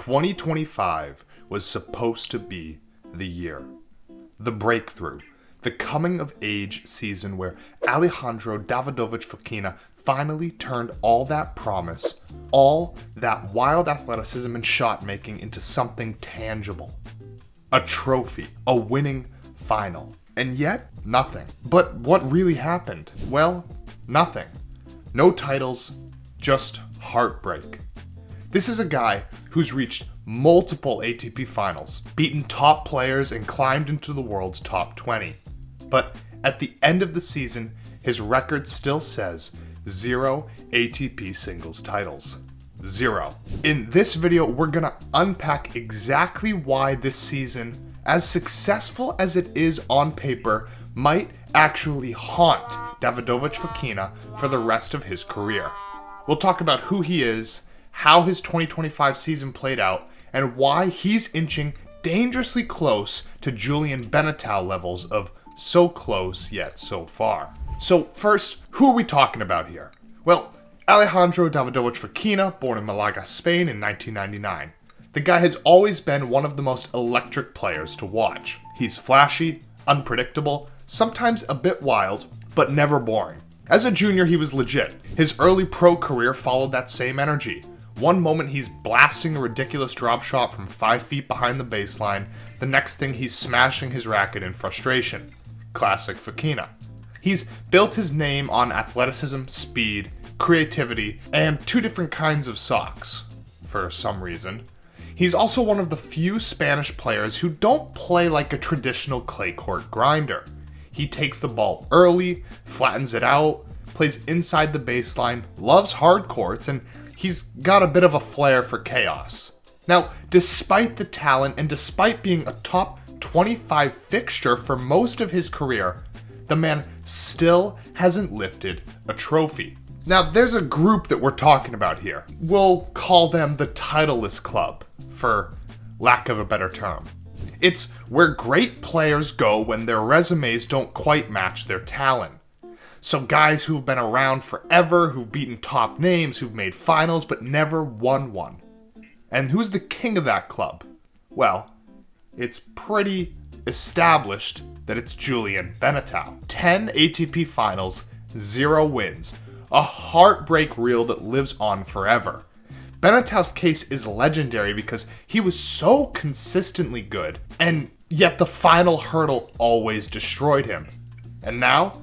2025 was supposed to be the year. The breakthrough. The coming-of-age season where Alejandro Davidovich Fokina finally turned all that promise, all that wild athleticism and shot-making into something tangible. A trophy, a winning final. And yet, nothing. But what really happened? Well, nothing. No titles, just heartbreak. This is a guy who's reached multiple ATP finals, beaten top players, and climbed into the world's top 20. But at the end of the season, his record still says 0 ATP singles titles. 0. In this video, we're gonna unpack exactly why this season, as successful as it is on paper, might actually haunt Davidovich Fokina for the rest of his career. We'll talk about who he is, how his 2025 season played out, and why he's inching dangerously close to Julian Benneteau levels of so close yet so far. So first, who are we talking about here? Well, Alejandro Davidovich Fokina, born in Malaga, Spain in 1999. The guy has always been one of the most electric players to watch. He's flashy, unpredictable, sometimes a bit wild, but never boring. As a junior, he was legit. His early pro career followed that same energy. One moment he's blasting a ridiculous drop shot from 5 feet behind the baseline, the next thing he's smashing his racket in frustration. Classic Fokina. He's built his name on athleticism, speed, creativity, and 2 different kinds of socks, for some reason. He's also one of the few Spanish players who don't play like a traditional clay court grinder. He takes the ball early, flattens it out, plays inside the baseline, loves hard courts, and he's got a bit of a flair for chaos. Now, despite the talent and despite being a top 25 fixture for most of his career, the man still hasn't lifted a trophy. Now, there's a group that we're talking about here. We'll call them the titleless club, for lack of a better term. It's where great players go when their resumes don't quite match their talent. So guys who've been around forever, who've beaten top names, who've made finals but never won one. And who's the king of that club? Well, it's pretty established that it's Julian Benneteau. 10 ATP finals, 0 wins. A heartbreak reel that lives on forever. Benneteau's case is legendary because he was so consistently good, and yet the final hurdle always destroyed him. And now,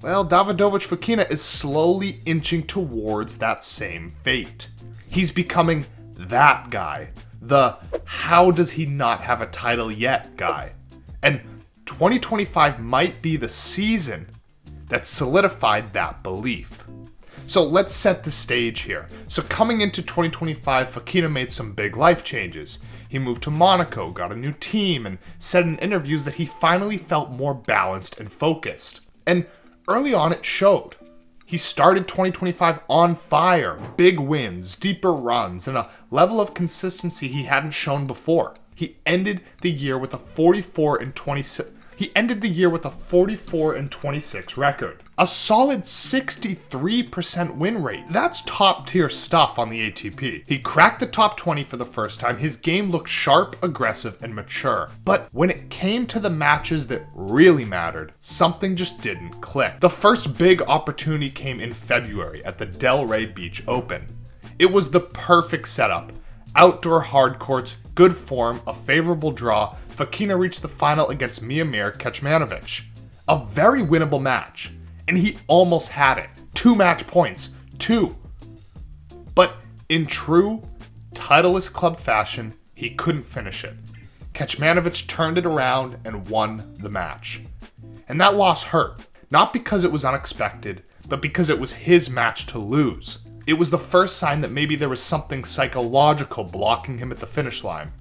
well, Davidovich Fokina is slowly inching towards that same fate. He's becoming that guy. The how does he not have a title yet guy. And 2025 might be the season that solidified that belief. So let's set the stage here. So coming into 2025, Fokina made some big life changes. He moved to Monaco, got a new team, and said in interviews that he finally felt more balanced and focused. And early on it showed. He started 2025 on fire, big wins, deeper runs, and a level of consistency he hadn't shown before. He ended the year with a 44 and 26 record. A solid 63% win rate. That's top tier stuff on the ATP. He cracked the top 20 for the first time. His game looked sharp, aggressive, and mature. But when it came to the matches that really mattered, something just didn't click. The first big opportunity came in February at the Delray Beach Open. It was the perfect setup. Outdoor hard courts, good form, a favorable draw. Fokina reached the final against Miomir Kecmanovic. A very winnable match. And he almost had it. 2 match points. 2. But in true titleless club fashion, he couldn't finish it. Kecmanovic turned it around and won the match. And that loss hurt. Not because it was unexpected, but because it was his match to lose. It was the first sign that maybe there was something psychological blocking him at the finish line.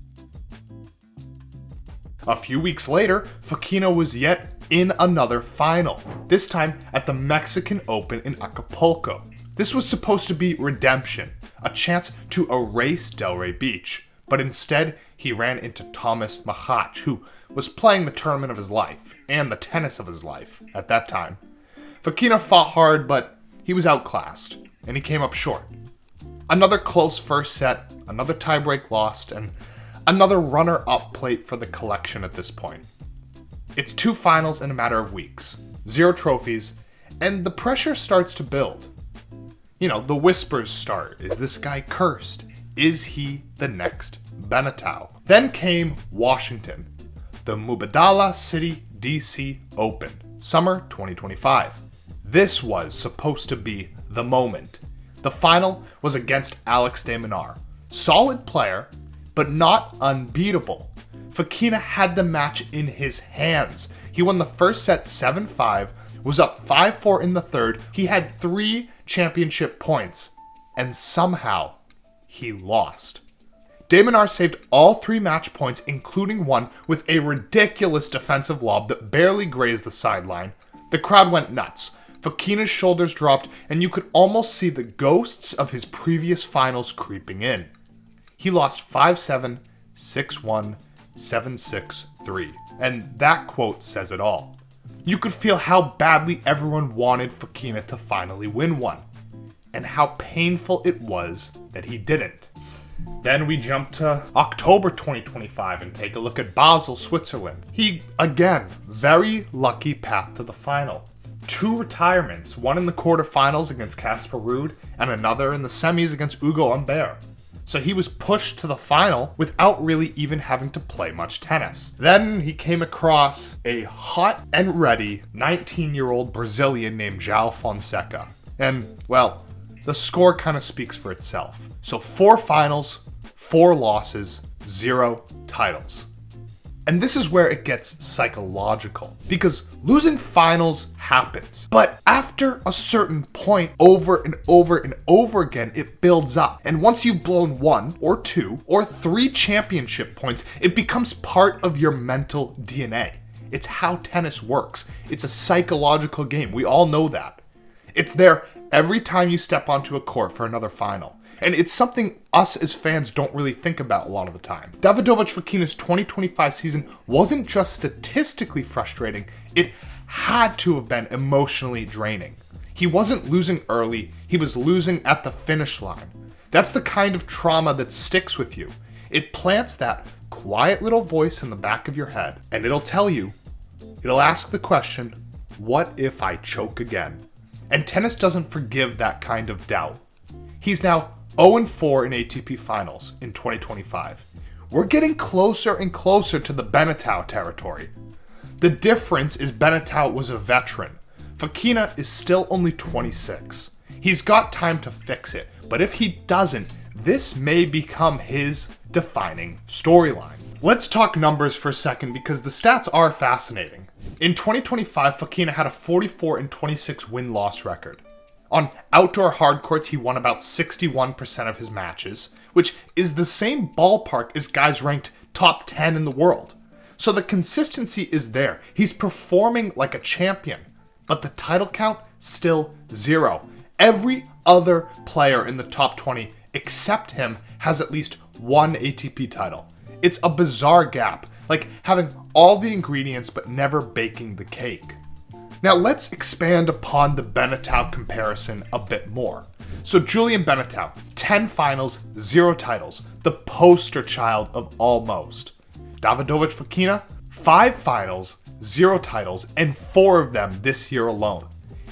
A few weeks later, Fokina was yet in another final, this time at the Mexican Open in Acapulco. This was supposed to be redemption, a chance to erase Delray Beach, but instead he ran into Thomas Machac, who was playing the tournament of his life, and the tennis of his life at that time. Fokina fought hard, but he was outclassed, and he came up short. Another close first set, another tiebreak lost, and another runner-up plate for the collection at this point. It's 2 finals in a matter of weeks, 0 trophies, and the pressure starts to build. The whispers start. Is this guy cursed? Is he the next Benetau? Then came Washington, the Mubadala City DC Open, summer 2025. This was supposed to be the moment. The final was against Alex de Minaur. Solid player, but not unbeatable. Fokina had the match in his hands. He won the first set 7-5, was up 5-4 in the third. He had 3 championship points, and somehow he lost. De Minaur saved all 3 match points, including one with a ridiculous defensive lob that barely grazed the sideline. The crowd went nuts. Fokina's shoulders dropped, and you could almost see the ghosts of his previous finals creeping in. He lost 5-7, 6-1, 7-6, 3. And that quote says it all. You could feel how badly everyone wanted Fokina to finally win one, and how painful it was that he didn't. Then we jump to October 2025 and take a look at Basel, Switzerland. He, again, very lucky path to the final. 2 retirements, one in the quarterfinals against Casper Ruud, and another in the semis against Ugo Humbert. So he was pushed to the final without really even having to play much tennis. Then he came across a hot and ready 19-year-old Brazilian named João Fonseca. And, well, the score kind of speaks for itself. So 4 finals, 4 losses, 0 titles. And this is where it gets psychological, because losing finals happens. But after a certain point, over and over and over again, it builds up. And once you've blown 1 or 2 or 3 championship points, it becomes part of your mental DNA. It's how tennis works. It's a psychological game. We all know that. It's there every time you step onto a court for another final. And it's something us as fans don't really think about a lot of the time. Davidovich Fokina's 2025 season wasn't just statistically frustrating, it had to have been emotionally draining. He wasn't losing early, he was losing at the finish line. That's the kind of trauma that sticks with you. It plants that quiet little voice in the back of your head, and it'll ask the question, what if I choke again? And tennis doesn't forgive that kind of doubt. He's now 0-4 in ATP finals in 2025. We're getting closer and closer to the Benetau territory. The difference is Benetau was a veteran. Fokina is still only 26. He's got time to fix it, but if he doesn't, this may become his defining storyline. Let's talk numbers for a second because the stats are fascinating. In 2025, Fokina had a 44-26 win-loss record. On outdoor hard courts, he won about 61% of his matches, which is the same ballpark as guys ranked top 10 in the world. So the consistency is there. He's performing like a champion, but the title count, still 0. Every other player in the top 20 except him has at least 1 ATP title. It's a bizarre gap, like having all the ingredients but never baking the cake. Now let's expand upon the Benetau comparison a bit more. So Julian Benetau, 10 finals, 0 titles, the poster child of almost. Davidovich Fokina, 5 finals, 0 titles, and 4 of them this year alone.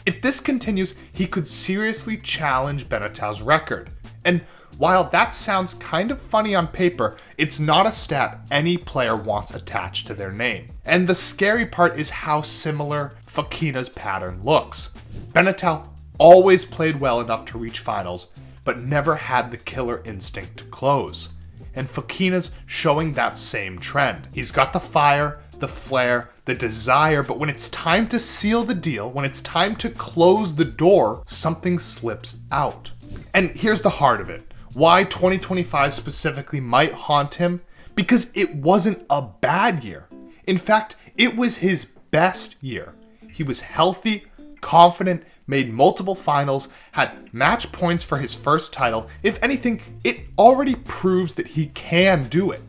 If this continues, he could seriously challenge Benetau's record. And while that sounds kind of funny on paper, it's not a stat any player wants attached to their name. And the scary part is how similar Fokina's pattern looks. Benetau always played well enough to reach finals, but never had the killer instinct to close. And Fokina's showing that same trend. He's got the fire, the flair, the desire, but when it's time to seal the deal, when it's time to close the door, something slips out. And here's the heart of it. Why 2025 specifically might haunt him? Because it wasn't a bad year. In fact, it was his best year. He was healthy, confident, made multiple finals, had match points for his first title. If anything, it already proves that he can do it.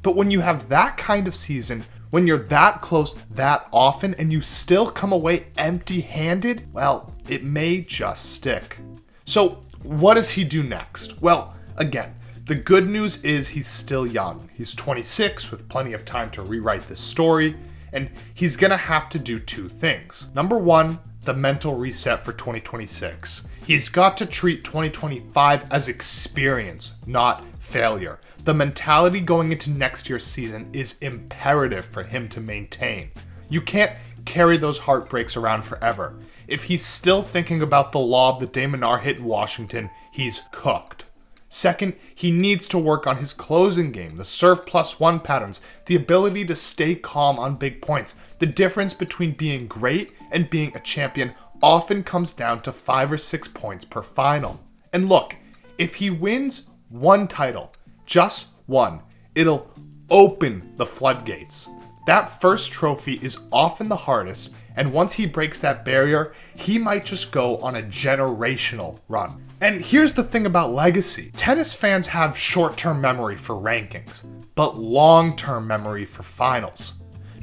But when you have that kind of season, when you're that close that often, and you still come away empty-handed, well, it may just stick. So what does he do next? Well, again, the good news is he's still young. He's 26 with plenty of time to rewrite this story, and he's gonna have to do two things. Number one, the mental reset for 2026. He's got to treat 2025 as experience, not failure. The mentality going into next year's season is imperative for him to maintain. You can't carry those heartbreaks around forever. If he's still thinking about the lob that De Minaur hit in Washington, he's cooked. Second, he needs to work on his closing game, the serve +1 patterns, the ability to stay calm on big points. The difference between being great and being a champion often comes down to 5 or 6 points per final. And look, if he wins one title, just one, it'll open the floodgates. That first trophy is often the hardest, and once he breaks that barrier, he might just go on a generational run. And here's the thing about legacy. Tennis fans have short-term memory for rankings, but long-term memory for finals.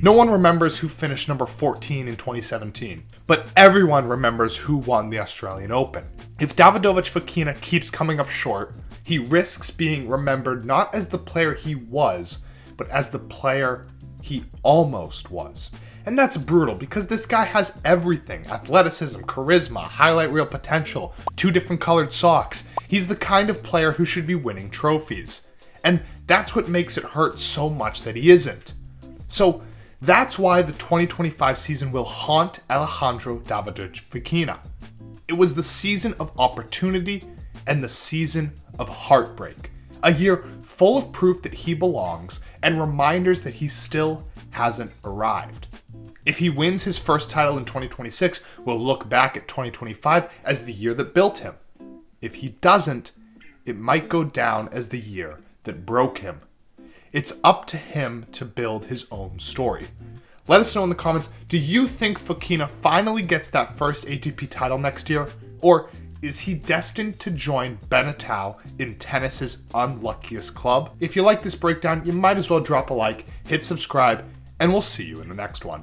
No one remembers who finished number 14 in 2017, but everyone remembers who won the Australian Open. If Davidovich Fokina keeps coming up short, he risks being remembered not as the player he was, but as the player he almost was. And that's brutal because this guy has everything: athleticism, charisma, highlight reel potential, 2 different colored socks. He's the kind of player who should be winning trophies. And that's what makes it hurt so much that he isn't. So that's why the 2025 season will haunt Alejandro Davidovich Fokina. It was the season of opportunity and the season of heartbreak. A year full of proof that he belongs and reminders that he still hasn't arrived. If he wins his first title in 2026, we'll look back at 2025 as the year that built him. If he doesn't, it might go down as the year that broke him. It's up to him to build his own story. Let us know in the comments, do you think Fokina finally gets that first ATP title next year? Or is he destined to join Benetau in tennis's unluckiest club? If you like this breakdown, you might as well drop a like, hit subscribe, and we'll see you in the next one.